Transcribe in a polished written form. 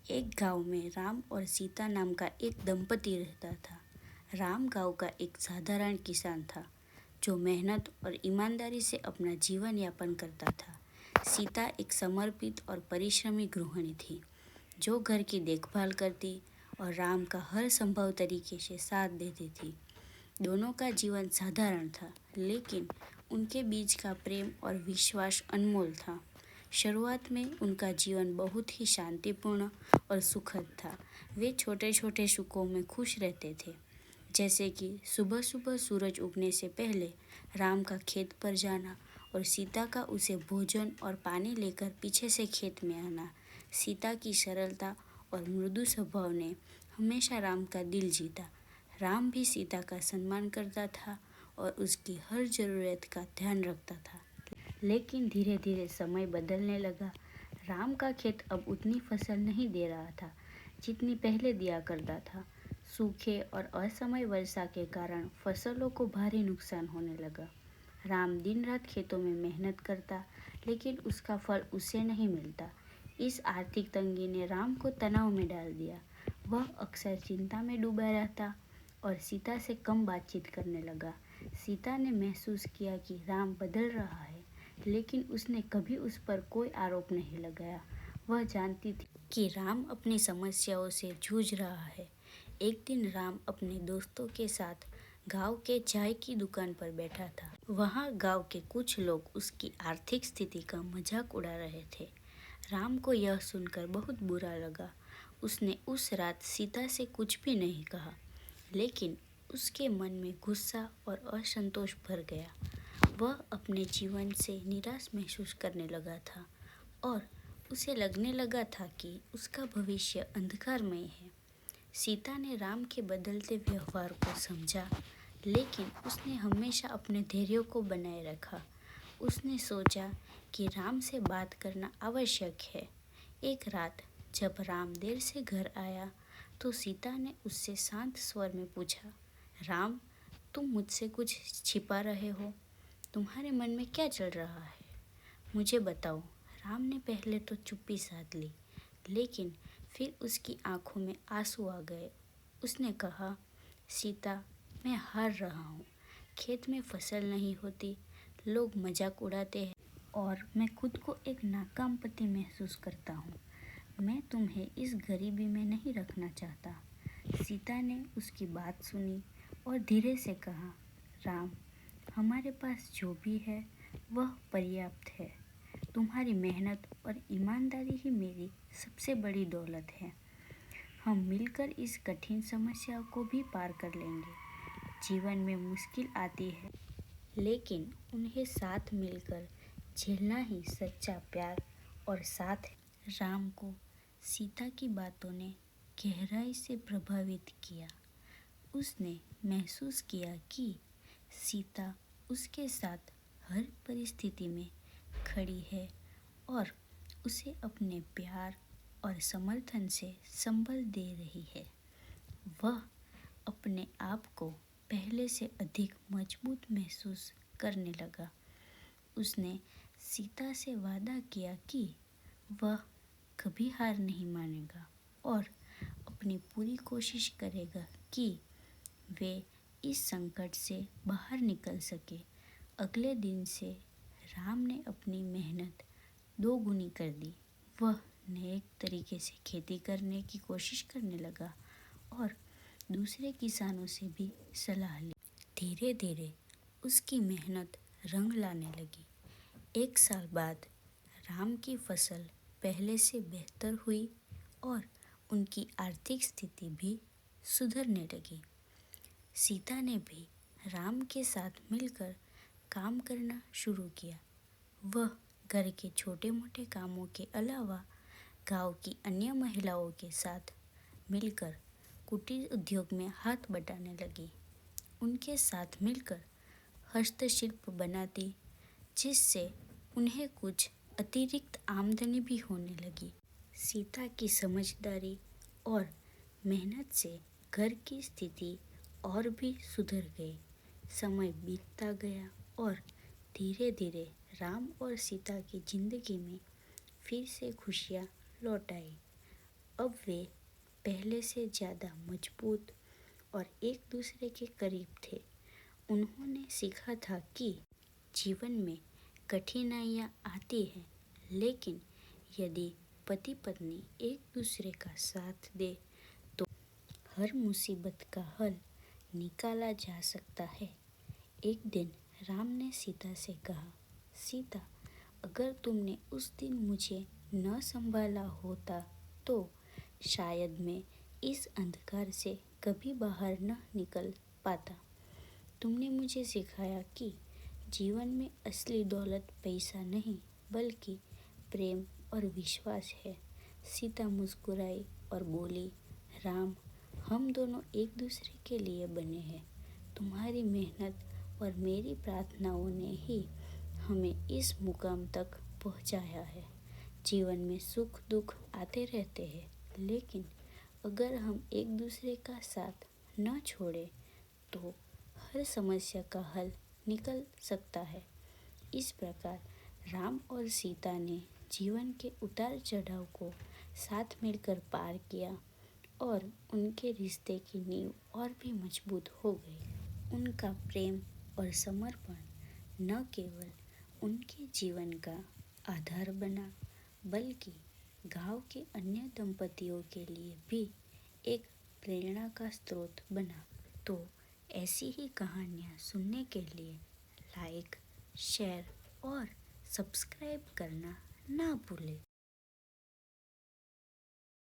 एक गांव में राम और सीता नाम का एक दंपति रहता था। राम गांव का एक साधारण किसान था जो मेहनत और ईमानदारी से अपना जीवन यापन करता था। सीता एक समर्पित और परिश्रमी गृहिणी थी जो घर की देखभाल करती और राम का हर संभव तरीके से साथ देती थी। दोनों का जीवन साधारण था, लेकिन उनके बीच का प्रेम और विश्वास अनमोल था। शुरुआत में उनका जीवन बहुत ही शांतिपूर्ण और सुखद था। वे छोटे छोटे सुखों में खुश रहते थे, जैसे कि सुबह सुबह सूरज उगने से पहले राम का खेत पर जाना और सीता का उसे भोजन और पानी लेकर पीछे से खेत में आना। सीता की सरलता और मृदु स्वभाव ने हमेशा राम का दिल जीता। राम भी सीता का सम्मान करता था और उसकी हर ज़रूरत का ध्यान रखता था। लेकिन धीरे धीरे समय बदलने लगा। राम का खेत अब उतनी फसल नहीं दे रहा था जितनी पहले दिया करता था। सूखे और असमय वर्षा के कारण फसलों को भारी नुकसान होने लगा। राम दिन रात खेतों में मेहनत करता, लेकिन उसका फल उसे नहीं मिलता। इस आर्थिक तंगी ने राम को तनाव में डाल दिया। वह अक्सर चिंता में डूबा रहता और सीता से कम बातचीत करने लगा। सीता ने महसूस किया कि राम बदल रहा है, लेकिन उसने कभी उस पर कोई आरोप नहीं लगाया। वह जानती थी कि राम अपनी समस्याओं से जूझ रहा है। एक दिन राम अपने दोस्तों के साथ गांव के चाय की दुकान पर बैठा था। वहां गांव के कुछ लोग उसकी आर्थिक स्थिति का मजाक उड़ा रहे थे। राम को यह सुनकर बहुत बुरा लगा। उसने उस रात सीता से कुछ भी नहीं कहा, लेकिन उसके मन में गुस्सा और असंतोष भर गया। वह अपने जीवन से निराश महसूस करने लगा था और उसे लगने लगा था कि उसका भविष्य अंधकारमय है। सीता ने राम के बदलते व्यवहार को समझा, लेकिन उसने हमेशा अपने धैर्य को बनाए रखा। उसने सोचा कि राम से बात करना आवश्यक है। एक रात जब राम देर से घर आया तो सीता ने उससे शांत स्वर में पूछा, राम, तुम मुझसे कुछ छिपा रहे हो? तुम्हारे मन में क्या चल रहा है? मुझे बताओ। राम ने पहले तो चुप्पी साध ली, लेकिन फिर उसकी आंखों में आंसू आ गए। उसने कहा, सीता, मैं हार रहा हूँ। खेत में फसल नहीं होती, लोग मजाक उड़ाते हैं और मैं खुद को एक नाकाम पति महसूस करता हूँ। मैं तुम्हें इस गरीबी में नहीं रखना चाहता। सीता ने उसकी बात सुनी और धीरे से कहा, राम, हमारे पास जो भी है वह पर्याप्त है। तुम्हारी मेहनत और ईमानदारी ही मेरी सबसे बड़ी दौलत है। हम मिलकर इस कठिन समस्या को भी पार कर लेंगे। जीवन में मुश्किल आती है, लेकिन उन्हें साथ मिलकर झेलना ही सच्चा प्यार और साथ है। राम को सीता की बातों ने गहराई से प्रभावित किया। उसने महसूस किया कि सीता उसके साथ हर परिस्थिति में खड़ी है और उसे अपने प्यार और समर्थन से संबल दे रही है। वह अपने आप को पहले से अधिक मजबूत महसूस करने लगा। उसने सीता से वादा किया कि वह कभी हार नहीं मानेगा और अपनी पूरी कोशिश करेगा कि वे इस संकट से बाहर निकल सके। अगले दिन से राम ने अपनी मेहनत दोगुनी कर दी। वह नए तरीके से खेती करने की कोशिश करने लगा और दूसरे किसानों से भी सलाह ली। धीरे धीरे उसकी मेहनत रंग लाने लगी। एक साल बाद राम की फसल पहले से बेहतर हुई और उनकी आर्थिक स्थिति भी सुधरने लगी। सीता ने भी राम के साथ मिलकर काम करना शुरू किया। वह घर के छोटे मोटे कामों के अलावा गांव की अन्य महिलाओं के साथ मिलकर कुटीर उद्योग में हाथ बटाने लगी। उनके साथ मिलकर हस्तशिल्प बनाती, जिससे उन्हें कुछ अतिरिक्त आमदनी भी होने लगी। सीता की समझदारी और मेहनत से घर की स्थिति और भी सुधर गई। समय बीतता गया और धीरे धीरे राम और सीता की जिंदगी में फिर से खुशियाँ लौट आई। अब वे पहले से ज़्यादा मजबूत और एक दूसरे के करीब थे। उन्होंने सीखा था कि जीवन में कठिनाइयाँ आती हैं, लेकिन यदि पति पत्नी एक दूसरे का साथ दे तो हर मुसीबत का हल निकाला जा सकता है। एक दिन राम ने सीता से कहा, सीता, अगर तुमने उस दिन मुझे न संभाला होता तो शायद मैं इस अंधकार से कभी बाहर न निकल पाता। तुमने मुझे सिखाया कि जीवन में असली दौलत पैसा नहीं बल्कि प्रेम और विश्वास है। सीता मुस्कुराई और बोली, राम, हम दोनों एक दूसरे के लिए बने हैं। तुम्हारी मेहनत और मेरी प्रार्थनाओं ने ही हमें इस मुकाम तक पहुंचाया है। जीवन में सुख दुख आते रहते हैं, लेकिन अगर हम एक दूसरे का साथ न छोड़ें तो हर समस्या का हल निकल सकता है। इस प्रकार राम और सीता ने जीवन के उतार चढ़ाव को साथ मिलकर पार किया और उनके रिश्ते की नींव और भी मजबूत हो गई। उनका प्रेम और समर्पण न केवल उनके जीवन का आधार बना, बल्कि गांव के अन्य दंपतियों के लिए भी एक प्रेरणा का स्रोत बना। तो ऐसी ही कहानियाँ सुनने के लिए लाइक, शेयर और सब्सक्राइब करना ना भूलें।